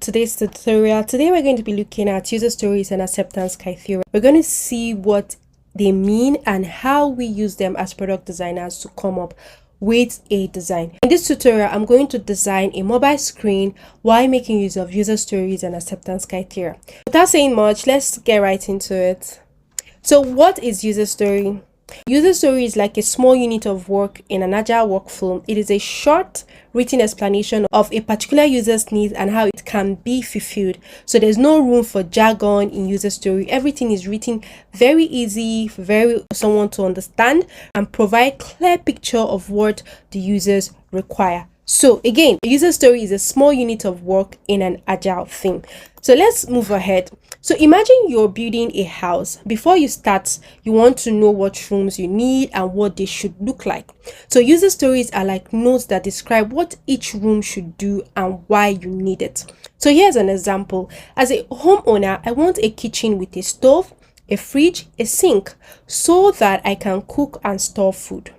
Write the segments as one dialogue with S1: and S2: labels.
S1: Today's tutorial. Today we're going to be looking at user stories and acceptance criteria. We're going to see what they mean and how we use them as product designers to come up with a design. In this tutorial, I'm going to design a mobile screen while making use of user stories and acceptance criteria. Without saying much, let's get right into it. So what is user story? User story is like a small unit of work in an agile workflow. It is a short written explanation of a particular user's needs and how it can be fulfilled. So there's no room for jargon in user story. Everything is written very easy for someone to understand and provide clear picture of what the users require. So again, a user story is a small unit of work in an agile thing. So let's move ahead. So imagine you're building a house. Before you start, you want to know what rooms you need and what they should look like. So user stories are like notes that describe what each room should do and why you need it. So here's an example. As a homeowner, I want a kitchen with a stove, a fridge, a sink, so that I can cook and store food.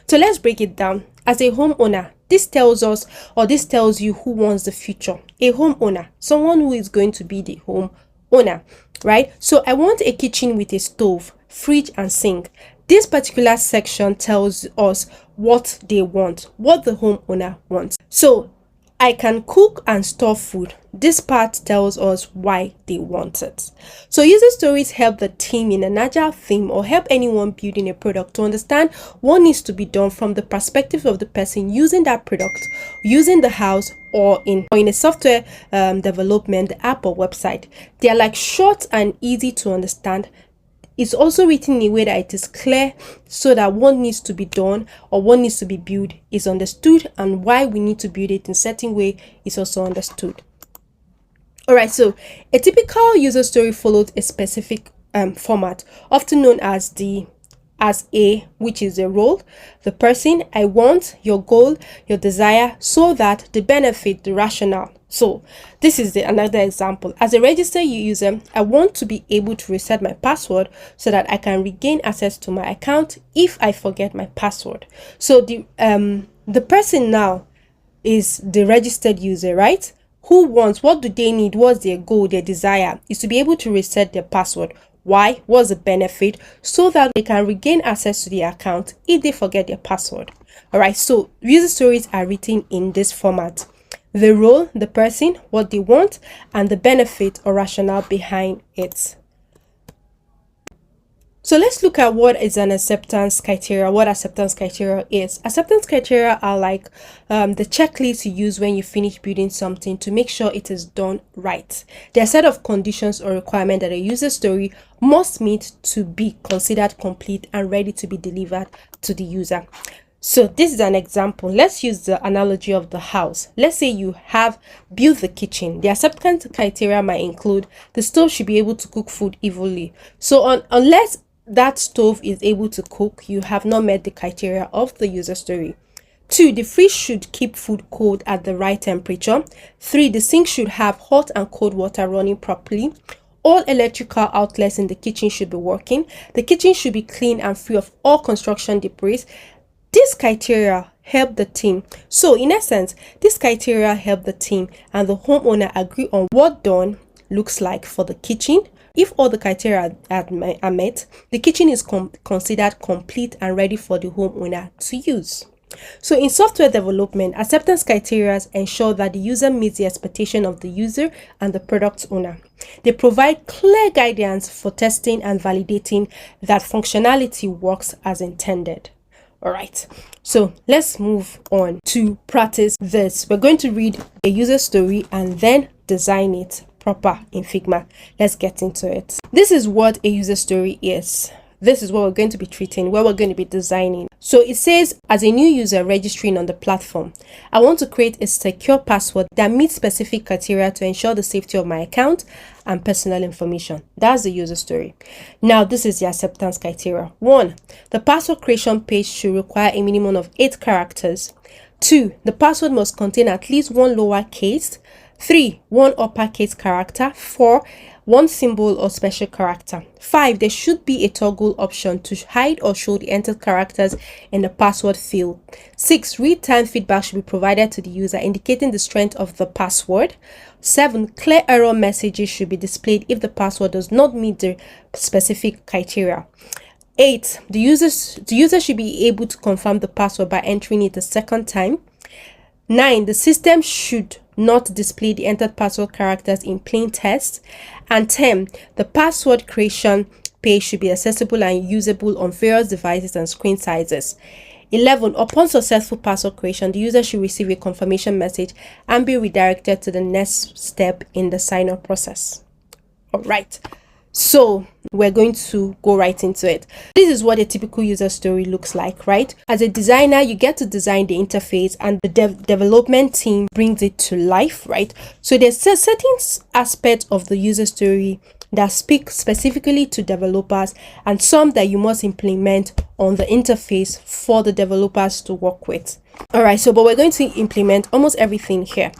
S1: So let's break it down. As a homeowner, this tells us, or this tells you who wants the future. A homeowner, someone who is going to be the home owner, right? So I want a kitchen with a stove, fridge and sink. This particular section tells us what they want, what the homeowner wants. So I can cook and store food. This part tells us why they want it. So user stories help the team in an agile theme or help anyone building a product to understand what needs to be done from the perspective of the person using that product, using the house, or in a software development, the app or website. They are like short and easy to understand. It's also written in a way that it is clear so that what needs to be done or what needs to be built is understood, and why we need to build it in a certain way is also understood. Alright, so a typical user story follows a specific format, often known as A, which is the role, the person, I want, your goal, your desire, so that, the benefit, the rationale. So this is another example. As a registered user, I want to be able to reset my password so that I can regain access to my account if I forget my password. So the person now is the registered user, right? Who wants, what do they need, what's their goal, their desire is to be able to reset their password. Why? What's the benefit? So that they can regain access to the account if they forget their password. All right, so user stories are written in this format. The role, the person, what they want, and the benefit or rationale behind it. So let's look at what is an acceptance criteria, what acceptance criteria is. Acceptance criteria are like the checklist you use when you finish building something to make sure it is done right. There are a set of conditions or requirements that a user story must meet to be considered complete and ready to be delivered to the user. So this is an example. Let's use the analogy of the house. Let's say you have built the kitchen. The acceptance criteria might include the stove should be able to cook food evenly. So unless that stove is able to cook, you have not met the criteria of the user story. 2, the fridge should keep food cold at the right temperature. 3, the sink should have hot and cold water running properly. All electrical outlets in the kitchen should be working. The kitchen should be clean and free of all construction debris. These criteria help the team. So in essence, this criteria help the team and the homeowner agree on what done looks like for the kitchen. If all the criteria are met, the kitchen is considered complete and ready for the homeowner to use. So in software development, acceptance criteria ensure that the user meets the expectation of the user and the product owner. They provide clear guidance for testing and validating that functionality works as intended. All right, so let's move on to practice this. We're going to read a user story and then design it proper in Figma. Let's get into it. This is what a user story is. This is what we're going to be treating, what we're going to be designing. So it says, as a new user registering on the platform, I want to create a secure password that meets specific criteria to ensure the safety of my account and personal information. That's the user story. Now, this is the acceptance criteria. 1, the password creation page should require a minimum of 8 characters. 2, the password must contain at least 1 lowercase. 3, 1 uppercase character. 4, 1 symbol or special character. 5, there should be a toggle option to hide or show the entered characters in the password field. 6, real-time feedback should be provided to the user indicating the strength of the password. 7, clear error messages should be displayed if the password does not meet the specific criteria. 8, the user should be able to confirm the password by entering it a second time. 9, the system should not display the entered password characters in plain text. And 10, the password creation page should be accessible and usable on various devices and screen sizes. 11, upon successful password creation, the user should receive a confirmation message and be redirected to the next step in the sign-up process. All right, so we're going to go right into it. This is what a typical user story looks like, right? As a designer, you get to design the interface and the development team brings it to life, right? So there's a certain aspect of the user story that speak specifically to developers and some that you must implement on the interface for the developers to work with. All right, so but we're going to implement almost everything here.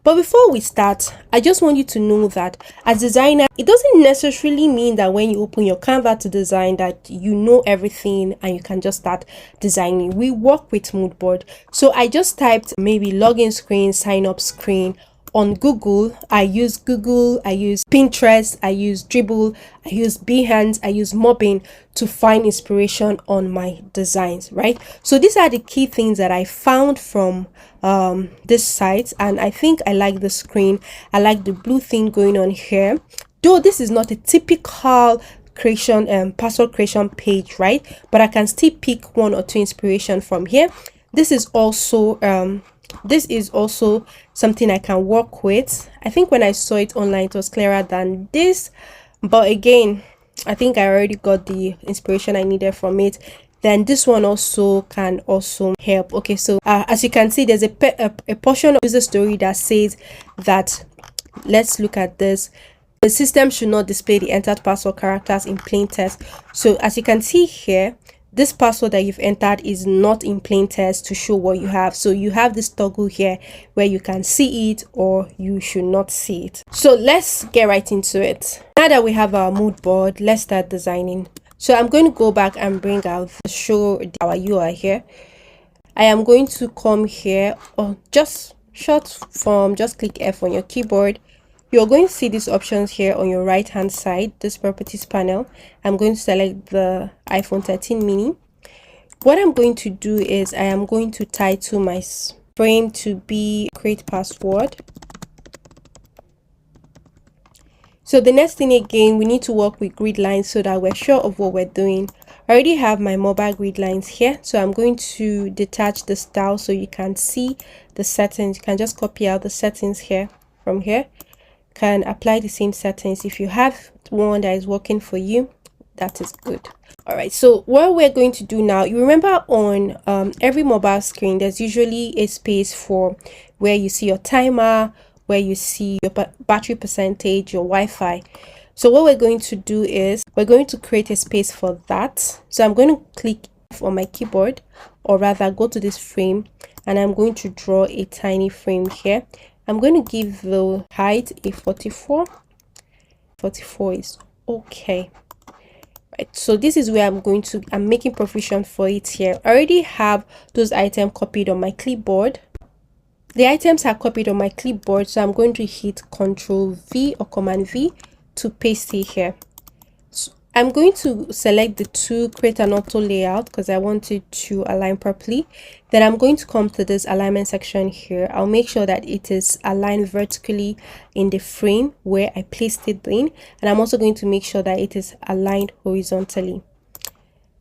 S1: But before we start, I just want you to know that as a designer, it doesn't necessarily mean that when you open your Canva to design that you know everything and you can just start designing. We work with Moodboard. So I just typed maybe login screen, sign up screen. On Google, I use Pinterest, I use Dribble, I use Behance, I use Mobbing to find inspiration on my designs, right? So these are the key things that I found from this site, and I think I like the screen. I like the blue thing going on here, though this is not a typical creation password creation page, right? But I can still pick 1 or 2 inspiration from here. This is also something I can work with. I think when I saw it online, it was clearer than this, but again, I think I already got the inspiration I needed from it. Then this one also can also help. Okay, so as you can see, there's a portion of user story that says that, let's look at this. The system should not display the entered password characters in plain text. So as you can see here, this password that you've entered is not in plain text to show what you have. So you have this toggle here where you can see it or you should not see it. So let's get right into it. Now that we have our mood board, let's start designing. So I'm going to go back and bring out show our UI here. I am going to come here, or just short form, just click F on your keyboard. You're going to see these options here on your right hand side, this properties panel. I'm going to select the iPhone 13 mini. What I'm going to do is I am going to title my frame to be create password. So the next thing again, we need to work with grid lines so that we're sure of what we're doing. I already have my mobile grid lines here, so I'm going to detach the style so you can see the settings. You can just copy out the settings here from here. Can apply the same settings. If you have one that is working for you, that is good. All right, so what we're going to do now, you remember on every mobile screen there's usually a space for where you see your timer, where you see your battery percentage, your Wi-Fi. So what we're going to do is we're going to create a space for that. So I'm going to click on my keyboard, or rather go to this frame, and I'm going to draw a tiny frame here. I'm going to give the height a 44. 44 is okay. Right, so this is where I'm making provision for it here. I already have those items copied on my clipboard. The items are copied on my clipboard, so I'm going to hit Ctrl V or Command V to paste it here. So I'm going to select the two create an auto layout because I want it to align properly. Then I'm going to come to this alignment section here. I'll make sure that it is aligned vertically in the frame where I placed it in, and I'm also going to make sure that it is aligned horizontally.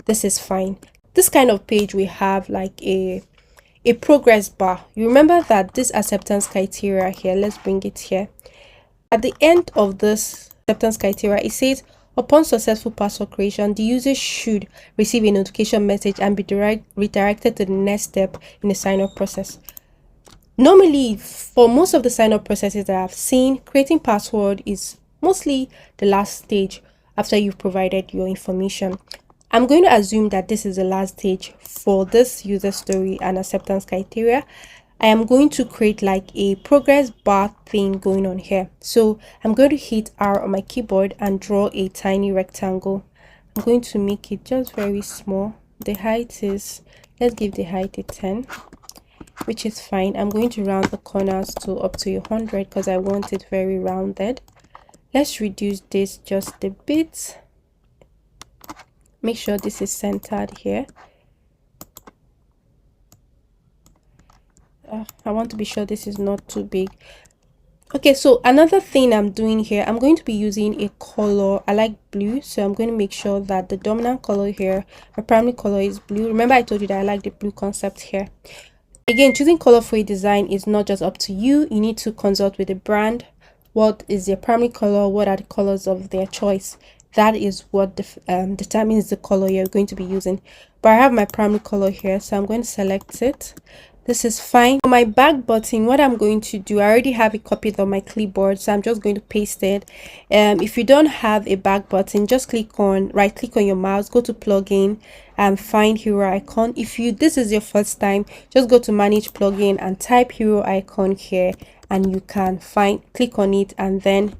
S1: This is fine. This kind of page, we have like a progress bar. You remember that this acceptance criteria here, let's bring it here. At the end of this acceptance criteria, it says upon successful password creation, the user should receive a notification message and be redirected to the next step in the sign-up process. Normally, for most of the sign-up processes that I've seen, creating password is mostly the last stage after you've provided your information. I'm going to assume that this is the last stage for this user story and acceptance criteria. I am going to create like a progress bar thing going on here. So I'm going to hit R on my keyboard and draw a tiny rectangle. I'm going to make it just very small. The height is, let's give the height a 10. which is fine. I'm going to round the corners to up to 100 because I want it very rounded. Let's reduce this just a bit. Make sure this is centered here. I want to be sure this is not too big. Okay, so another thing I'm doing here, I'm going to be using a color. I like blue, so I'm going to make sure that the dominant color here, my primary color, is blue. Remember I told you that I like the blue concept here. Again, choosing color for a design is not just up to you. You need to consult with the brand. What is their primary color? What are the colors of their choice? That is what determines the color you're going to be using. But I have my primary color here, so I'm going to select it. This is fine. For my back button, what I'm going to do, I already have it copied on my clipboard, so I'm just going to paste it. If you don't have a back button, just right click on your mouse, go to plugin and find hero icon. If this is your first time, just go to manage plugin and type hero icon here, and you can click on it and then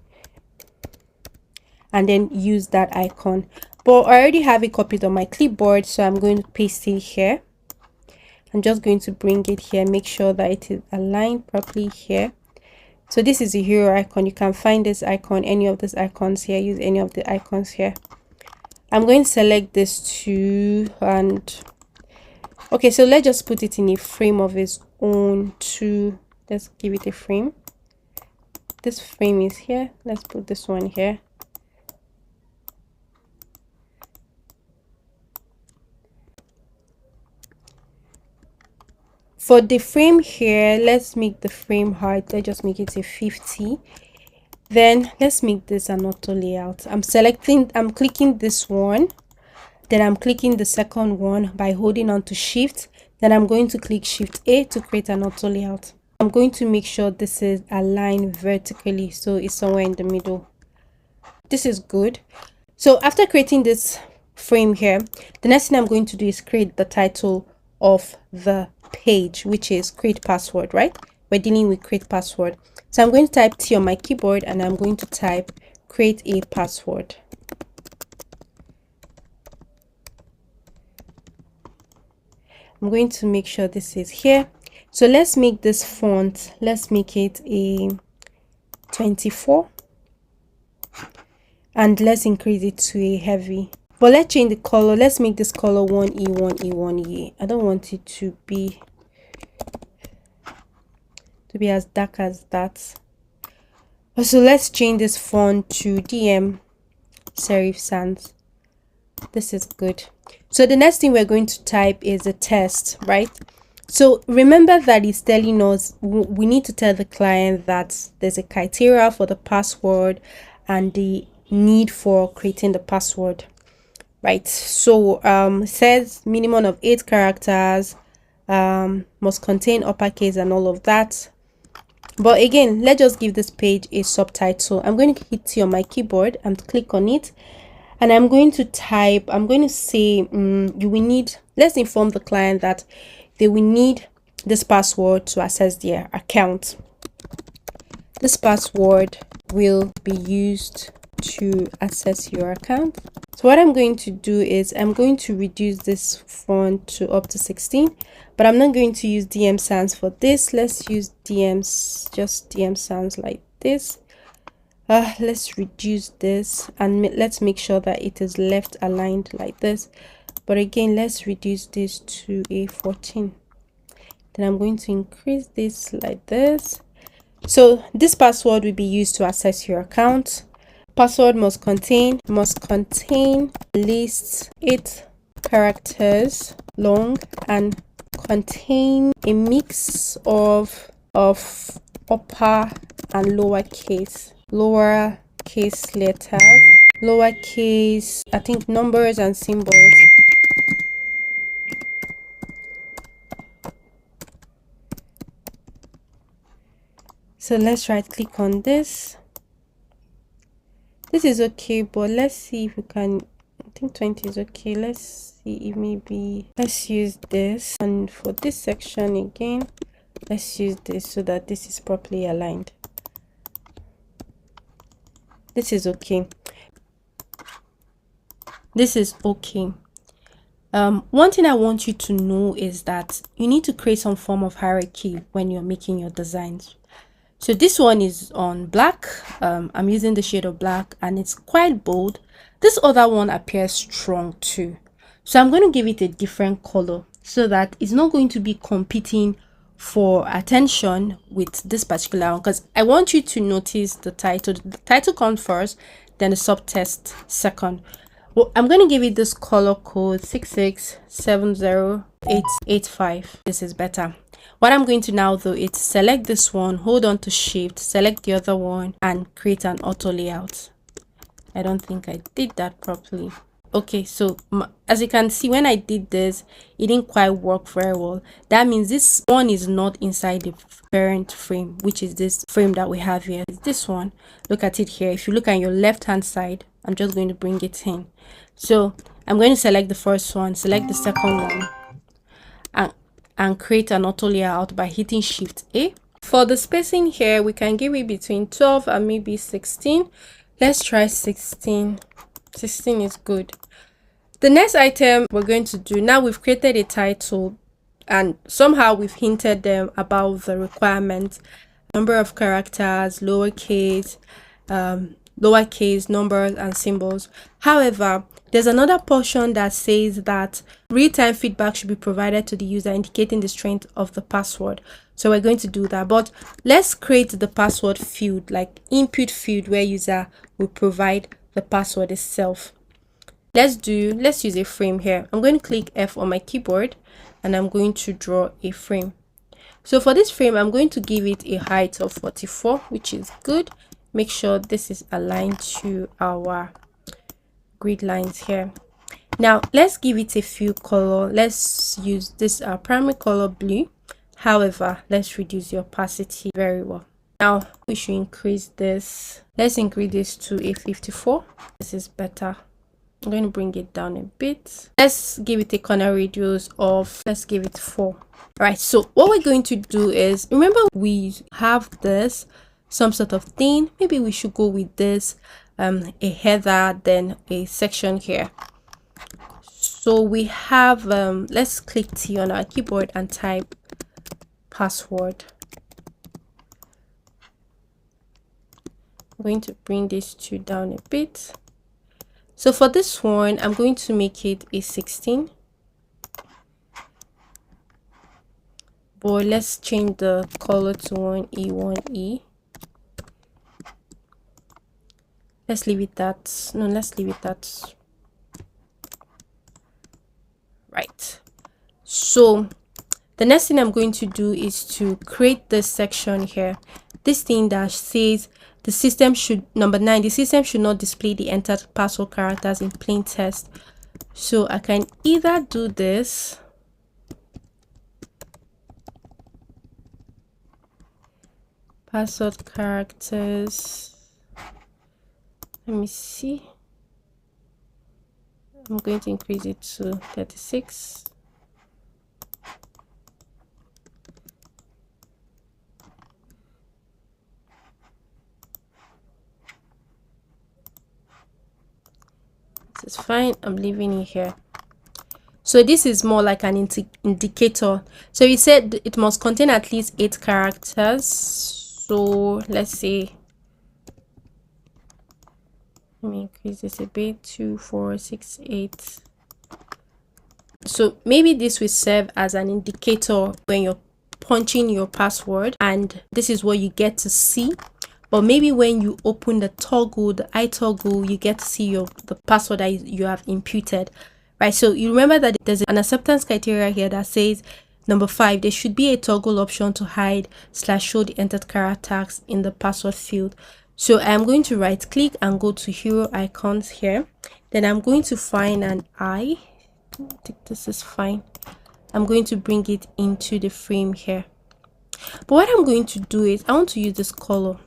S1: use that icon. But I already have it copied on my clipboard, so I'm going to paste it here. I'm just going to bring it here, make sure that it is aligned properly here. So this is a hero icon. You can find this icon, any of these icons here, use any of the icons here. I'm going to select this too, and okay, so let's just put it in a frame of its own too. Let's give it a frame. This frame is here. Let's put this one here. For the frame here, let's make the frame height, let's just make it a 50. Then let's make this an auto layout. I'm clicking this one, then I'm clicking the second one by holding on to shift, then I'm going to click shift A to create an auto layout. I'm going to make sure this is aligned vertically, so it's somewhere in the middle. This is good. So after creating this frame here, the next thing I'm going to do is create the title of the page, which is create password, right? We're dealing with create password. So I'm going to type T on my keyboard and I'm going to type create a password. I'm going to make sure this is here. So let's make this font, let's make it a 24 and let's increase it to a heavy. But let's change the color. Let's make this color 1E, 1E, 1E. I don't want it to be as dark as that. So let's change this font to DM serif sans. This is good. So the next thing we're going to type is a test, right? So remember that it's telling us we need to tell the client that there's a criteria for the password and the need for creating the password, right? So it says minimum of 8 characters, must contain uppercase and all of that. But again, let's just give this page a subtitle. I'm going to hit T on my keyboard and click on it, and I'm going to type, I'm going to say you will need, let's inform the client that they will need this password to access their account. This password will be used to access your account. So what I'm going to do is I'm going to reduce this font to up to 16, but I'm not going to use DM sans for this. Let's use just DM sans like this. Let's reduce this and let's make sure that it is left aligned like this. But again, let's reduce this to a 14. Then I'm going to increase this like this. So this password will be used to access your account. Password must contain at least 8 characters long and contain a mix of upper and lowercase letters, lowercase, I think, numbers and symbols. So let's right click on this. This is okay, but let's see if we can, I think 20 is okay. Let's see if maybe, let's use this. And for this section again, let's use this so that this is properly aligned. This is okay. This is okay. One thing I want you to know is that you need to create some form of hierarchy when you're making your designs. So this one is on black. I'm using the shade of black and it's quite bold. This other one appears strong too. So I'm going to give it a different color so that it's not going to be competing for attention with this particular one, because I want you to notice the title. The title comes first, then the subtext second. Well, I'm going to give it this color code 6670885. This is better. What I'm going to now do is select this one, hold on to shift, select the other one and create an auto layout. I don't think I did that properly. Okay, so as you can see, when I did this, it didn't quite work very well. That means this one is not inside the parent frame, which is this frame that we have here. It's this one. Look at it here. If you look at your left hand side, I'm just going to bring it in. So I'm going to select the first one, select the second one, and create an auto layout by hitting Shift A. For the spacing here, we can give it between 12 and maybe 16. Let's try 16. 16 is good. The next item we're going to do, now we've created a title and somehow we've hinted them about the requirements, number of characters, lowercase, numbers and symbols. However, there's another portion that says that real-time feedback should be provided to the user indicating the strength of the password. So we're going to do that, but let's create the password field, like input field, where user will provide the password itself. Let's use a frame here. I'm going to click F on my keyboard and I'm going to draw a frame. So for this frame, I'm going to give it a height of 44, which is good. Make sure this is aligned to our grid lines here. Now let's give it a few color. Let's use this primary color blue. However, let's reduce the opacity very well. Now we should increase this. Let's increase this to a 54. This is better. I'm going to bring it down a bit. Let's give it a corner radius of, let's give it 4. All right, so what we're going to do is, remember we have this some sort of thing. Maybe we should go with this a header, then a section here. So we have let's click T on our keyboard and type password. I'm going to bring these two down a bit. So for this one, I'm going to make it a 16. But let's change the color to 1E1E. Let's leave it that. No, let's leave it that. Right. So the next thing I'm going to do is to create this section here. This thing that says the system should, number 9, the system should not display the entered password characters in plain text. So I can either do this, password characters, let me see, I'm going to increase it to 36. This is fine. I'm leaving it here. So this is more like an indicator. So you said it must contain at least 8 characters. So let's say, let me increase this a bit, 2, 4, 6, 8. So maybe this will serve as an indicator when you're punching your password, and this is what you get to see. But maybe when you open the toggle, the eye toggle, you get to see the password that you have imputed, right? So you remember that there's an acceptance criteria here that says number 5, there should be a toggle option to hide / show the entered characters in the password field. So I'm going to right click and go to hero icons here. Then I'm going to find an eye. I think this is fine. I'm going to bring it into the frame here. But what I'm going to do is I want to use this color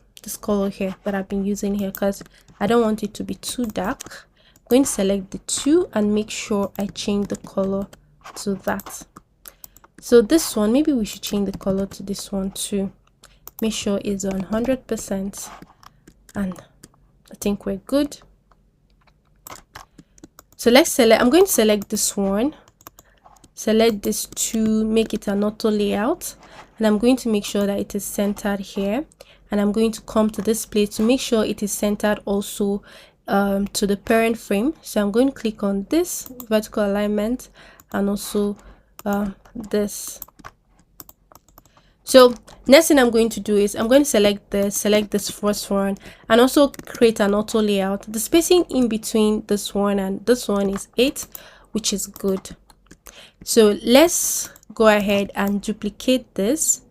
S1: here that I've been using here because I don't want it to be too dark. I'm going to select the 2 and make sure I change the color to that. So this one, maybe we should change the color to this one too. Make sure it's on 100%, and I think we're good. So let's select, I'm going to select this one select this to make it an auto layout, and I'm going to make sure that it is centered here, and I'm going to come to this place to make sure it is centered also to the parent frame. So I'm going to click on this vertical alignment and also this. So next thing I'm going to do is I'm going to select this first one and also create an auto layout. The spacing in between this one and this one is 8, which is good. So let's go ahead and duplicate this.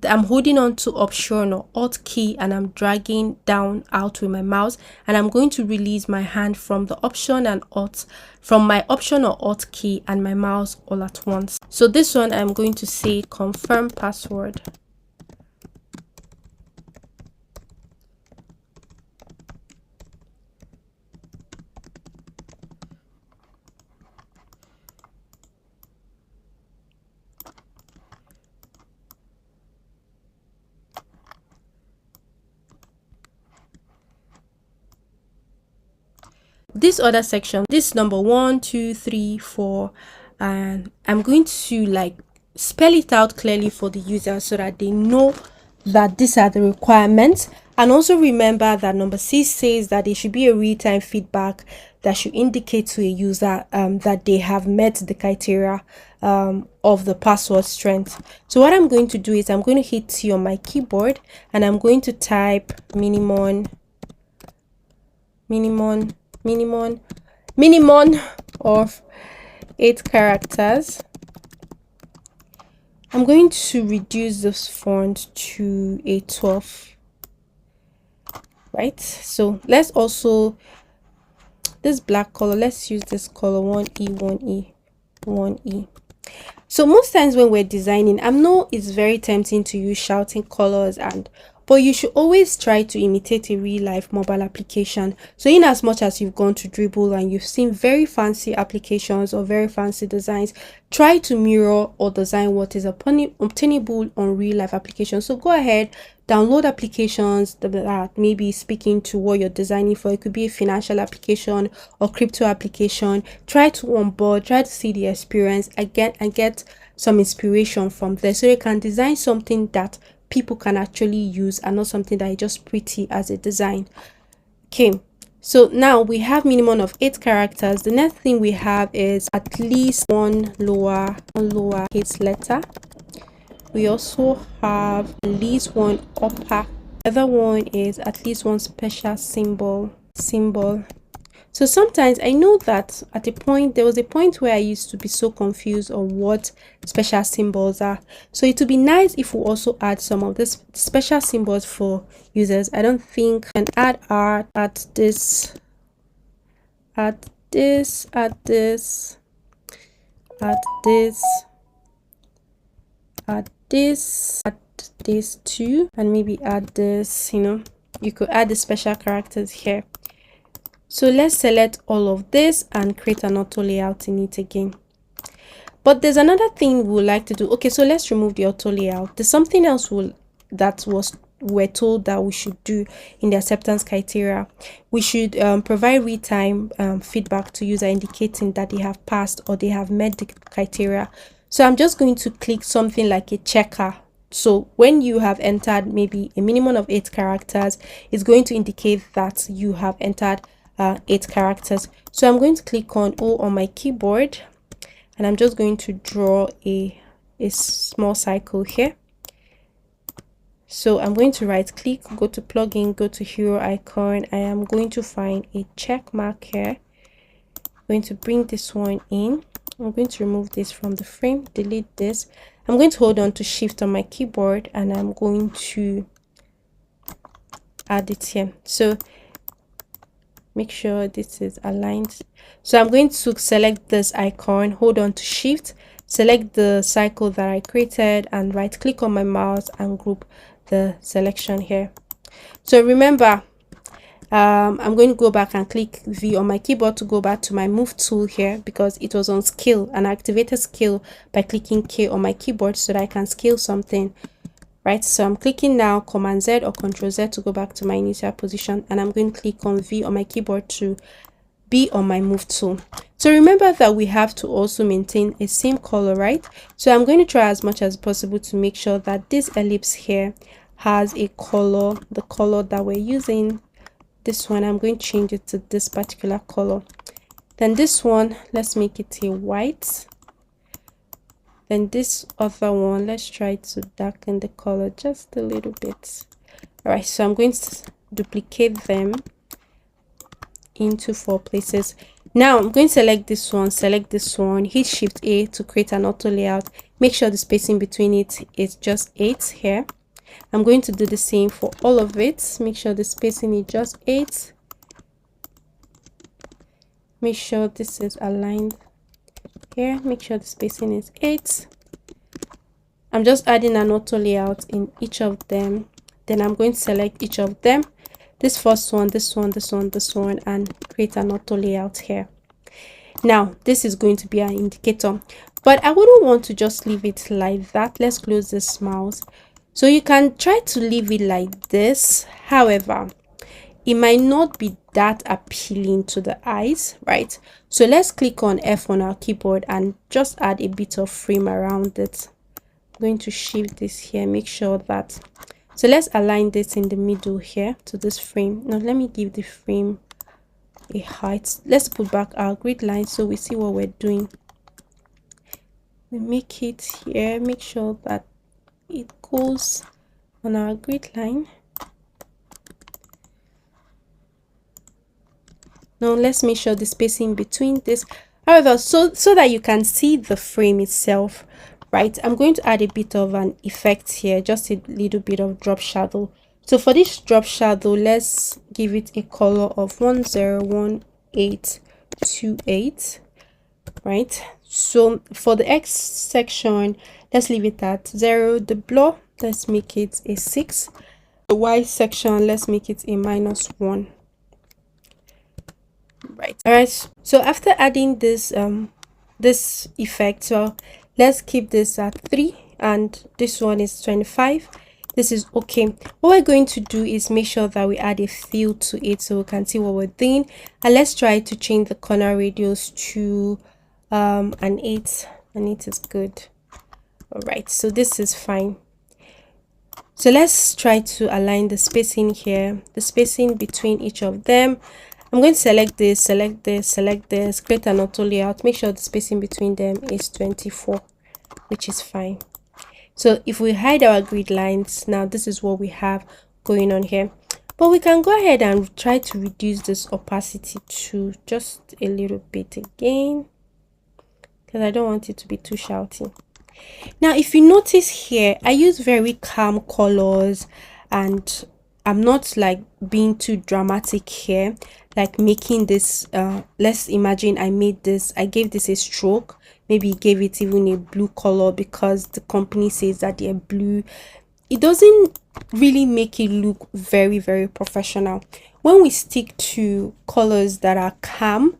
S1: I'm holding on to Option or Alt key and I'm dragging down out with my mouse, and I'm going to release my hand from the Option and Alt, from my Option or Alt key and my mouse all at once. So this one I'm going to say confirm password. This other section, this number 1, 2, 3, 4, and I'm going to like spell it out clearly for the user so that they know that these are the requirements. And also remember that number 6 says that there should be a real-time feedback that should indicate to a user that they have met the criteria of the password strength. So what I'm going to do is I'm going to hit T on my keyboard and I'm going to type minimum of 8 characters. I'm going to reduce this font to a 12, right? So let's also, this black color, let's use this color 1E, 1E, 1E. So most times when we're designing, I know it's very tempting to use shouting colors, but you should always try to imitate a real life mobile application. So in as much as you've gone to Dribble and you've seen very fancy applications or very fancy designs, try to mirror or design what is obtainable on real life applications. So go ahead, download applications that maybe speaking to what you're designing for. It could be a financial application or crypto application. Try to onboard, try to see the experience again and get some inspiration from there so you can design something that people can actually use and not something that is just pretty as a design. Okay, so now we have minimum of 8 characters. The next thing we have is at least one lower case letter. We also have at least one upper. The other one is at least one special symbol. So sometimes I know that at a point, there was a point where I used to be so confused on what special symbols are. So it would be nice if we also add some of this special symbols for users. I don't think I can add art at this, at this, at this, at this, at this, at this too, and maybe add this, you know, you could add the special characters here. So let's select all of this and create an auto layout in it again. But there's another thing we would like to do. Okay, so let's remove the auto layout. There's something else we're told that we should do in the acceptance criteria. We should provide real-time feedback to user indicating that they have passed or they have met the criteria. So I'm just going to click something like a checker. So when you have entered maybe a minimum of 8 characters, it's going to indicate that you have entered 8 characters. So I'm going to click on O on my keyboard and I'm just going to draw a small circle here. So I'm going to right click, go to plugin, go to hero icon. I am going to find a check mark here. I'm going to bring this one in. I'm going to remove this from the frame, delete this. I'm going to hold on to shift on my keyboard and I'm going to add it here. So make sure this is aligned. So I'm going to select this icon, hold on to shift, select the cycle that I created and right click on my mouse and group the selection here. So remember, I'm going to go back and click V on my keyboard to go back to my move tool here because it was on scale, and I activated scale by clicking K on my keyboard so that I can scale something. Right, so I'm clicking now Command Z or Control Z to go back to my initial position, and I'm going to click on V on my keyboard to be on my move tool. So remember that we have to also maintain a same color, right? So I'm going to try as much as possible to make sure that this ellipse here has a color, the color that we're using. This one, I'm going to change it to this particular color. Then this one, let's make it a white. Then this other one, let's try to darken the color just a little bit. All right, so I'm going to duplicate them into 4 places. Now I'm going to select this one, hit Shift A to create an auto layout. Make sure the spacing between it is just 8 here. I'm going to do the same for all of it. Make sure the spacing is just 8. Make sure this is aligned here. Make sure the spacing is 8. I'm just adding an auto layout in each of them. Then I'm going to select each of them. This first one, this one, this one, this one, and create an auto layout here. Now, this is going to be an indicator, but I wouldn't want to just leave it like that. Let's close this mouse. So you can try to leave it like this. However, it might not be that appealing to the eyes, right? So let's click on F on our keyboard and just add a bit of frame around it. I'm going to shift this here, make sure that, so let's align this in the middle here to this frame. Now let me give the frame a height. Let's put back our grid line so we see what we're doing. We make it here, make sure that it goes on our grid line. Now let's make sure the spacing between this, however, so that you can see the frame itself, right? I'm going to add a bit of an effect here, just a little bit of drop shadow. So for this drop shadow, let's give it a color of 101828, right? So for the X section, let's leave it at 0. The blur, let's make it a 6. The Y section, let's make it a -1. Right. All right, so after adding this this effect, so let's keep this at 3, and this one is 25. This is okay. What we're going to do is make sure that we add a fill to it so we can see what we're doing, and let's try to change the corner radius to an 8, and 8 is good. All right, so this is fine. So let's try to align the spacing here, the spacing between each of them. I'm going to select this, select this, select this, create an auto layout. Make sure the spacing between them is 24, which is fine. So if we hide our grid lines, now this is what we have going on here. But we can go ahead and try to reduce this opacity to just a little bit again, because I don't want it to be too shouty. Now, if you notice here, I use very calm colors, and I'm not like being too dramatic here, like making this let's imagine I gave this a stroke, maybe gave it even a blue color because the company says that they're blue. It doesn't really make it look very, very professional. When we stick to colors that are calm,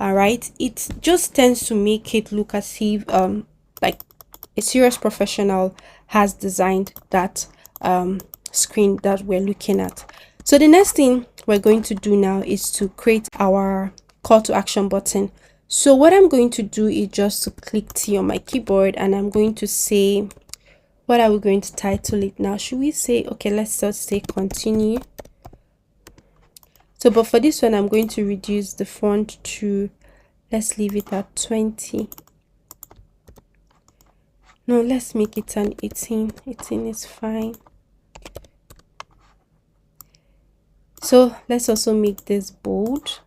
S1: all right, it just tends to make it look as if like a serious professional has designed that screen that we're looking at. So the next thing we're going to do now is to create our call to action button. So what I'm going to do is just to click T on my keyboard, and I'm going to say, what are we going to title it now? Should we say, okay, let's just say continue. So but for this one, I'm going to reduce the font to, let's leave it at 20. No, let's make it an 18. 18 is fine. So let's also make this bold.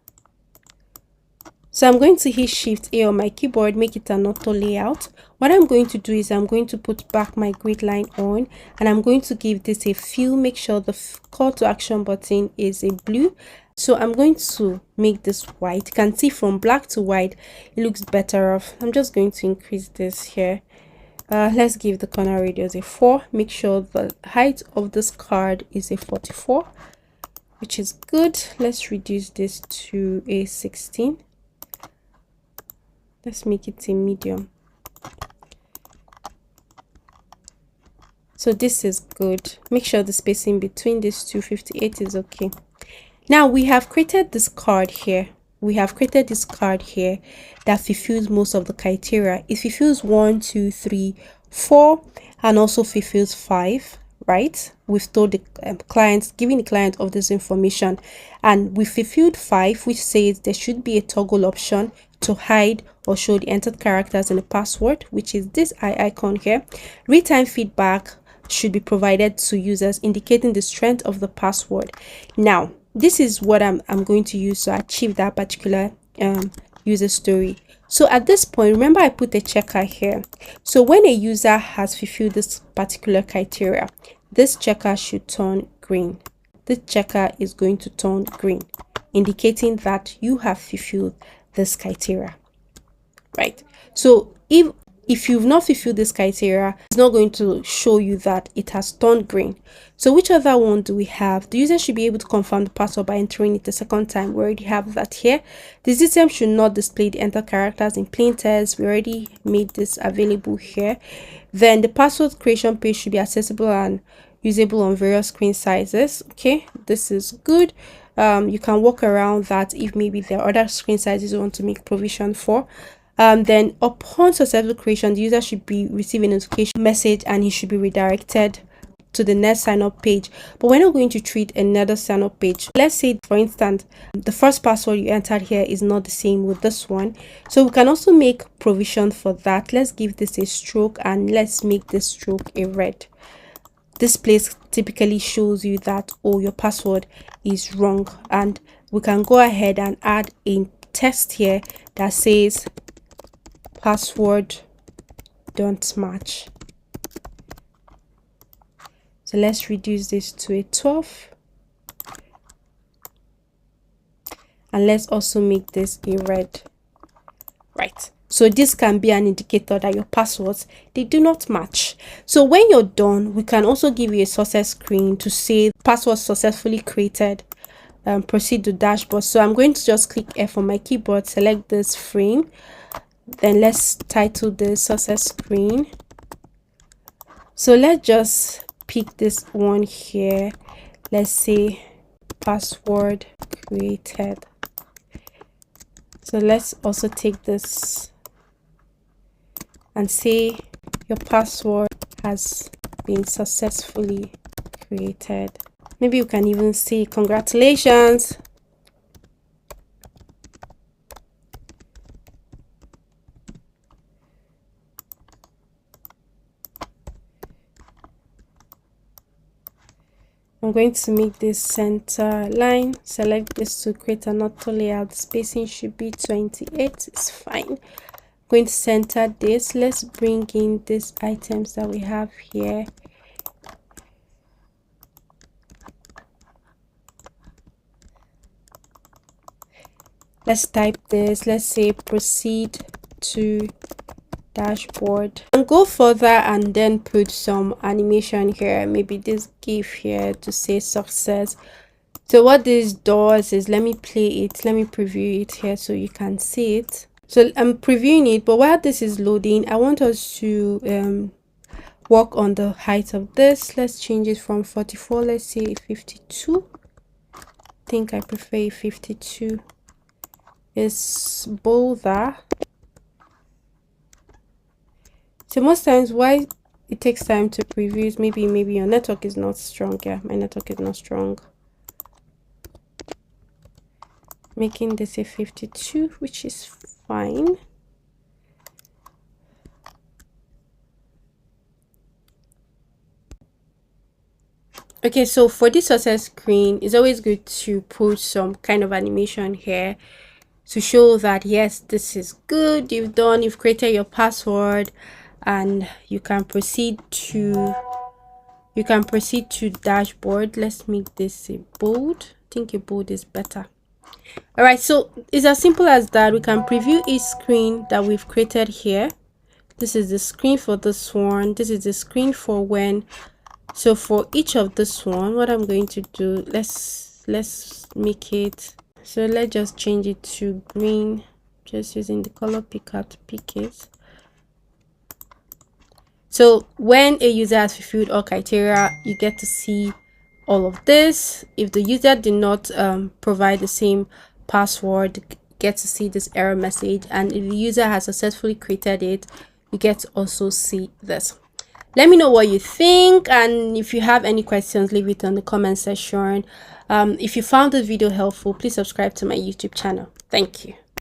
S1: So I'm going to hit Shift A on my keyboard, make it an auto layout. What I'm going to do is I'm going to put back my grid line on, and I'm going to give this a fill. Make sure the call to action button is a blue. So I'm going to make this white. You can see from black to white, it looks better off. I'm just going to increase this here. Let's give the corner radius a 4. Make sure the height of this card is a 44, which is good. Let's reduce this to a 16. Let's make it a medium. So this is good. Make sure the spacing between these two, 58, is okay. Now we have created this card here, we have created this card here that fulfills most of the criteria. It fulfills 1, 2, 3, 4, and also fulfills 5, right? We've told the clients, giving the client of this information, and we fulfilled 5, which says there should be a toggle option to hide or show the entered characters in the password, which is this eye icon here. Real-time feedback should be provided to users indicating the strength of the password. Now this is what I'm going to use to achieve that particular user story. So at this point, remember I put a checker here. So when a user has fulfilled this particular criteria, this checker should turn green. This checker is going to turn green, indicating that you have fulfilled this criteria, right? So if you've not fulfilled this criteria, it's not going to show you that it has turned green. So which other one do we have? The user should be able to confirm the password by entering it a second time. We already have that here. The system should not display the entered characters in plain text. We already made this available here. Then the password creation page should be accessible and usable on various screen sizes. Okay, this is good. You can work around that if maybe there are other screen sizes you want to make provision for. Then upon successful creation, the user should be receiving a notification message and he should be redirected to the next sign up page. But we're not going to treat another sign up page. Let's say, for instance, the first password you entered here is not the same with this one, so we can also make provision for that. Let's give this a stroke and let's make this stroke a red. This place typically shows you that, oh, your password is wrong, and we can go ahead and add a text here that says password don't match. So let's reduce this to a 12, and let's also make this a red, right? So this can be an indicator that your passwords, they do not match. So when you're done, we can also give you a success screen to say password successfully created. Proceed to dashboard. So I'm going to just click F on my keyboard, select this frame, then let's title this success screen. So let's just pick this one here. Let's say password created. So let's also take this and say your password has been successfully created. Maybe you can even say congratulations. I'm going to make this center line, select this to create an auto layout. The spacing should be 28, it's fine. I'm going to center this. Let's bring in these items that we have here. Let's type this. Let's say proceed to dashboard, and go further and then put some animation here, maybe this gif here to say success. So what this does is, let me play it, let me preview it here so you can see it. So I'm previewing it, but while this is loading, I want us to work on the height of this. Let's change it from 44, let's say 52. I think I prefer 52. It's bolder. So most times why it takes time to preview is maybe your network is not strong. Yeah, my network is not strong. Making this a 52, which is fine. Okay, so for this success screen, it's always good to put some kind of animation here to show that yes, this is good, you've created your password, and you can proceed to dashboard. Let's make this a bold. I think a bold is better. All right, so it's as simple as that. We can preview each screen that we've created here. This is the screen for this one, this is the screen for when. So for each of this one, what I'm going to do, let's make it, so let's just change it to green, just using the color picker to pick it. So when a user has fulfilled all criteria, you get to see all of this. If the user did not provide the same password, get to see this error message, and if the user has successfully created it, you get to also see this. Let me know what you think, and if you have any questions, leave it on the comment section. If you found this video helpful, please subscribe to my YouTube channel. Thank you.